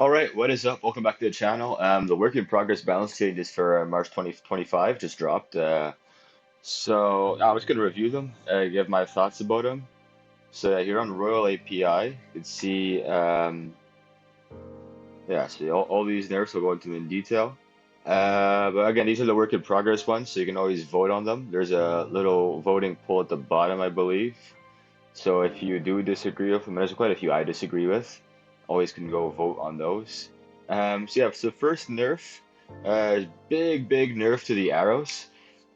All right, what is up? Welcome back to the channel. The work in progress balance changes for March 2025 just dropped. So I was going to review them, give my thoughts about them. So here on Royal API, you can see, yeah, see all these nerfs will go into in detail. But again, these are the work in progress ones, so you can always vote on them. There's a little voting poll at the bottom, I believe. So if you do disagree with them, there's quite a few I disagree with. Always can go vote on those. So yeah, so first nerf, big nerf to the arrows.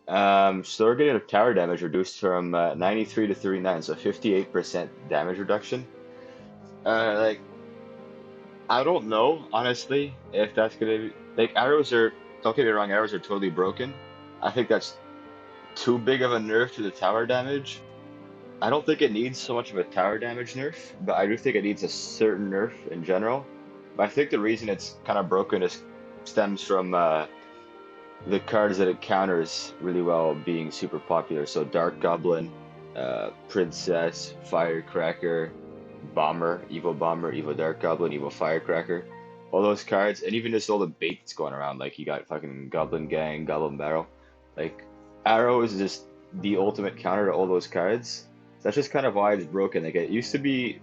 So we're getting a tower damage reduced from 93 to 39, so 58% damage reduction. Like I don't know honestly if that's gonna be like arrows are. Don't get me wrong, arrows are totally broken. I think that's too big of a nerf to the tower damage. I don't think it needs so much of a tower damage nerf, but I do think it needs a certain nerf in general. But I think the reason it's kind of broken is stems from the cards that it counters really well being super popular. So Dark Goblin, Princess, Firecracker, Bomber, Evil Dark Goblin, Evil Firecracker. All those cards, and even just all the bait that's going around, like you got fucking Goblin Gang, Goblin Barrel. Like, Arrow is just the ultimate counter to all those cards. That's just kind of why it's broken. Like, it used to be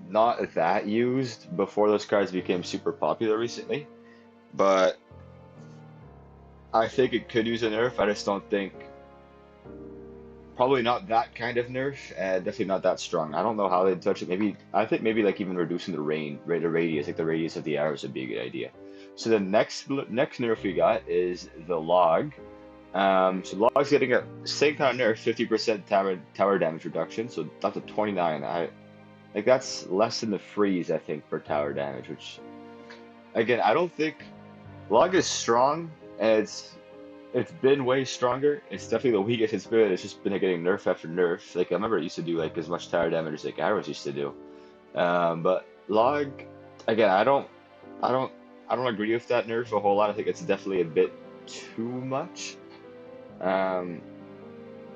not that used before those cards became super popular recently, but I think it could use a nerf. I just don't think, probably not that kind of nerf, and definitely not that strong. I don't know how they'd touch it. Maybe I think maybe like even reducing the radius, like the radius of the arrows would be a good idea. So the next nerf we got is the log. So log's getting a same kind of nerf, 50% tower damage reduction, so up to 29. I like that's less than the freeze I think for tower damage, which again I don't think log is strong, and it's been way stronger. It's definitely the weakest it's been. It's just been getting nerf after nerf. Like I remember it used to do like as much tower damage as like arrows used to do. But log, again, I don't, I don't agree with that nerf a whole lot. I think it's definitely a bit too much. Um,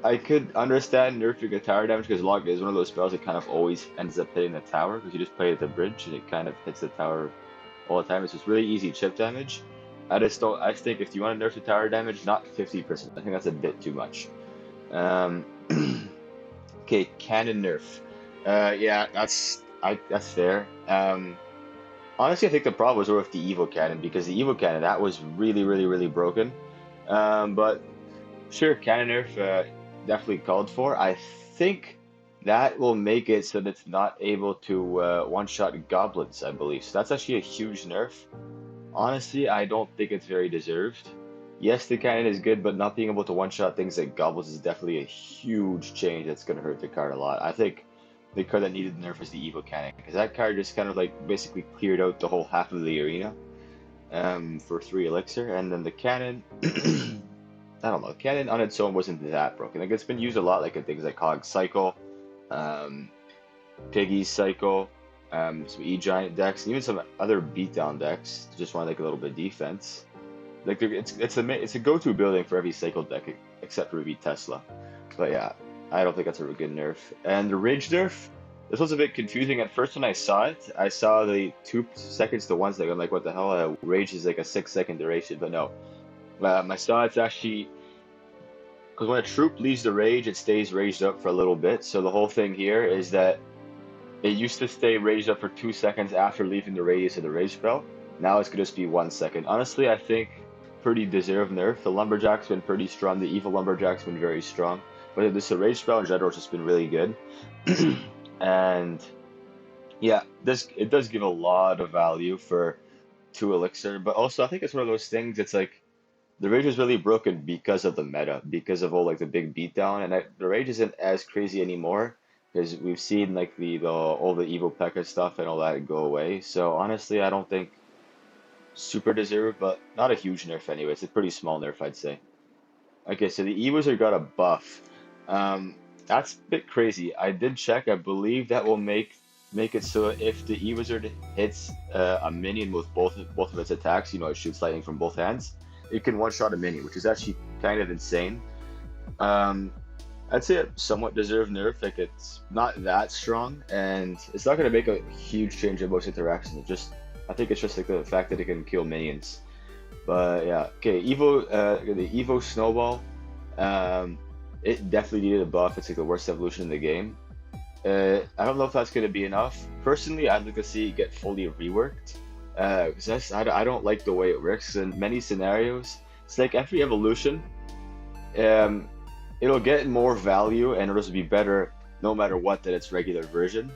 I could understand nerfing a tower damage because log is one of those spells that kind of always ends up hitting the tower because you just play at the bridge and it kind of hits the tower all the time. It's just really easy chip damage. I just don't. I think if you want to nerf the tower damage, not 50%. I think that's a bit too much. Um, okay, cannon nerf. Yeah, that's fair. Honestly, I think the problem was with the evil cannon because the evil cannon that was really broken. But sure, cannon nerf definitely called for. I think that will make it so that it's not able to one-shot goblins, I believe. So that's actually a huge nerf. Honestly, I don't think it's very deserved. Yes, the cannon is good, but not being able to one-shot things like goblins is definitely a huge change that's going to hurt the card a lot. I think the card that needed nerf was the evil cannon, because that card just kind of like basically cleared out the whole half of the arena for 3 elixir, and then the cannon, I don't know, cannon on its own wasn't that broken. Like it's been used a lot, like in things like Hog Cycle, um, Piggy's Cycle, some E-Giant decks, and even some other beatdown decks. Just want like a little bit of defense. Like it's a go-to building for every cycle deck except for maybe Tesla. But yeah, I don't think that's a really good nerf. And the Rage nerf, this was a bit confusing at first when I saw it. I saw the 2 seconds to 1 second. I'm like, what the hell? Rage is like a 6-second duration, but no. I saw it's actually because when a troop leaves the rage, it stays raged up for a little bit. So the whole thing here is that it used to stay raged up for 2 seconds after leaving the radius of the rage spell. Now it's gonna just be 1 second. Honestly, I think pretty deserved nerf. The Lumberjack's been pretty strong. The Evil Lumberjack's been very strong. But this rage spell in general has just been really good. And yeah, this it does give a lot of value for 2 elixir. But also I think it's one of those things. It's like the rage is really broken because of the meta, because of all like the big beatdown, and the rage isn't as crazy anymore because we've seen like the all the evil P.E.K.K.A stuff and all that go away. So honestly, I don't think super deserved, but not a huge nerf anyway. It's a pretty small nerf, I'd say. Okay, so the E-Wizard got a buff. That's a bit crazy. I did check. I believe that will make it so if the E-Wizard hits a minion with both of its attacks, you know, it shoots lightning from both hands, it can one-shot a minion, which is actually kind of insane. Um, I'd say a somewhat deserved nerf. Like it's not that strong, and it's not going to make a huge change in most interactions. It's just I think it's just like the fact that it can kill minions. But yeah, okay, Evo, the Evo Snowball, um, it definitely needed a buff. It's like the worst evolution in the game. I don't know if that's going to be enough. Personally, I'd like to see it get fully reworked. Because I don't like the way it works in many scenarios. It's like every evolution, um, it'll get more value and it'll just be better no matter what than its regular version.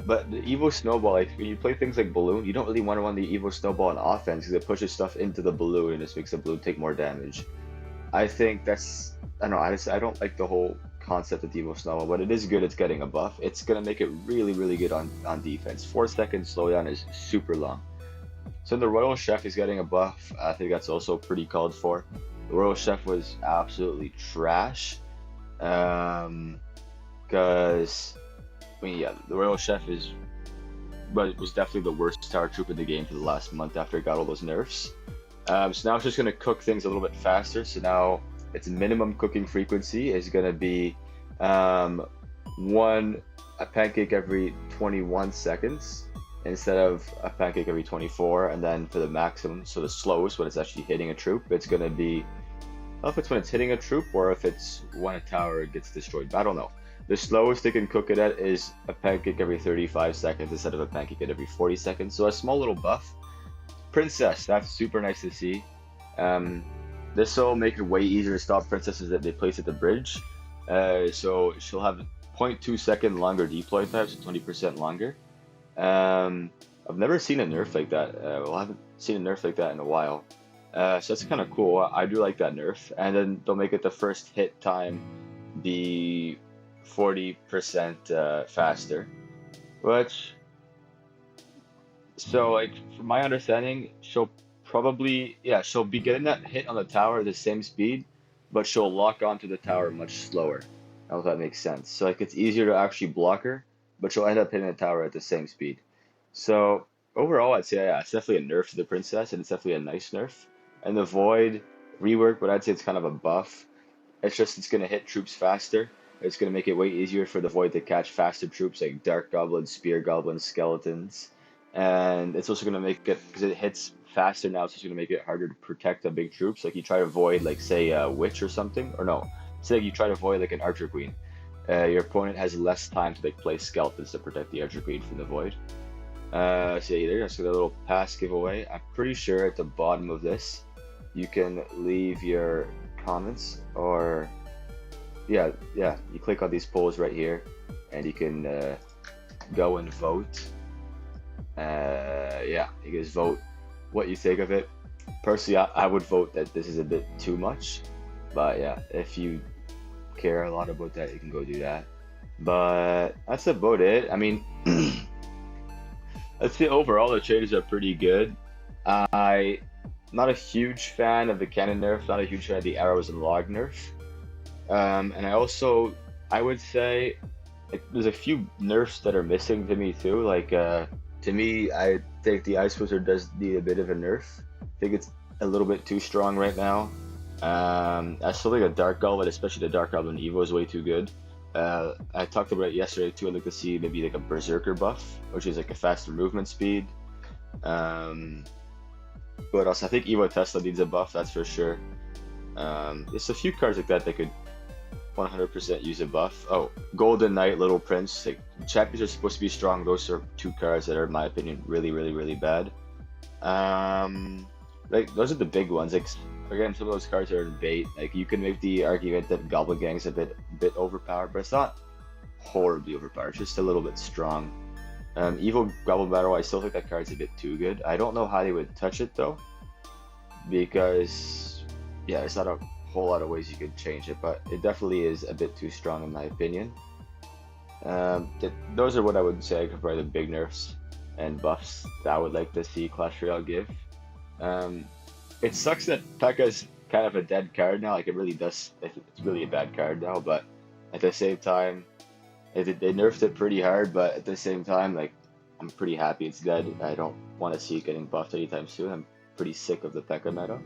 But the Evo Snowball, like when you play things like Balloon, you don't really want to run the Evo Snowball on offense because it pushes stuff into the balloon and just makes the balloon take more damage. I think that's I don't know. I don't like the whole concept of Devo Snowball, but it is good. It's getting a buff. It's gonna make it really, really good on defense. 4 second slowdown is super long. So the Royal Chef is getting a buff. I think that's also pretty called for. The Royal Chef was absolutely trash. Because I mean, yeah, the Royal Chef is, but it was definitely the worst tower troop in the game for the last month after it got all those nerfs. So now it's just going to cook things a little bit faster. So now its minimum cooking frequency is going to be one a pancake every 21 seconds instead of a pancake every 24. And then for the maximum, so the slowest when it's actually hitting a troop, it's going to be, I don't know if it's when it's hitting a troop or if it's when a tower gets destroyed. I don't know. The slowest they can cook it at is a pancake every 35 seconds instead of a pancake at every 40 seconds. So a small little buff. Princess, that's super nice to see. This will make it way easier to stop princesses that they place at the bridge. So she'll have 0.2 second longer deploy time, so 20% longer. I've never seen a nerf like that. Well, I haven't seen a nerf like that in a while. So that's kind of cool. I do like that nerf. And then they'll make it the first hit time be 40% faster, which, so like from my understanding, she'll probably, yeah, she'll be getting that hit on the tower at the same speed, but she'll lock onto the tower much slower. I don't know if that makes sense. So like it's easier to actually block her, but she'll end up hitting the tower at the same speed. So overall, I'd say yeah, it's definitely a nerf to the princess, and it's definitely a nice nerf. And the void rework, but I'd say it's kind of a buff. It's just it's gonna hit troops faster. It's gonna make it way easier for the void to catch faster troops like dark goblins, spear goblins, skeletons, and it's also gonna make it because it hits faster now. It's just gonna make it harder to protect the big troops. Like you try to void like say a witch or something, or no, say like you try to void like an archer queen. Your opponent has less time to like place skeletons to protect the archer queen from the void. So yeah, there's a little pass giveaway. I'm pretty sure at the bottom of this, you can leave your comments or yeah, you click on these polls right here and you can go and vote. Yeah, you guys vote what you think of it. Personally, I would vote that this is a bit too much, but yeah, if you care a lot about that, you can go do that. But that's about it. I mean, let's say overall the changes are pretty good. I not a huge fan of the cannon nerf, not a huge fan of the arrows and log nerf. And I would say like, there's a few nerfs that are missing to me too. Like to me, I think the Ice Wizard does need a bit of a nerf. I think it's a little bit too strong right now. I still think a Dark Goblin, especially the Dark Goblin Evo, is way too good. I talked about it yesterday too. I'd like to see maybe like a Berserker buff, which is like a faster movement speed. But also, I think Evo Tesla needs a buff, that's for sure. There's a few cards like that could 100% use a buff. Oh, Golden Knight, Little Prince. Like, champions are supposed to be strong. Those are two cards that are, in my opinion, really, really, really bad. Like those are the big ones. Like again, some of those cards are bait. Like you can make the argument that Goblin Gang's a bit overpowered, but it's not horribly overpowered. It's just a little bit strong. Evil Goblin Battle, I still think that card's a bit too good. I don't know how they would touch it though, because yeah, there's not a whole lot of ways you could change it, but it definitely is a bit too strong in my opinion. Those are what I would say are probably the big nerfs and buffs that I would like to see Clash Royale give. It sucks that P.E.K.K.A.'s kind of a dead card now. Like it really does. It's really a bad card now, but at the same time, they nerfed it pretty hard. But at the same time, like I'm pretty happy it's dead. I don't want to see it getting buffed anytime soon. I'm pretty sick of the P.E.K.K.A. meta.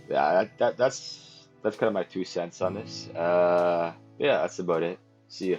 Yeah, that's kind of my 2 cents on this. Yeah, that's about it. See ya.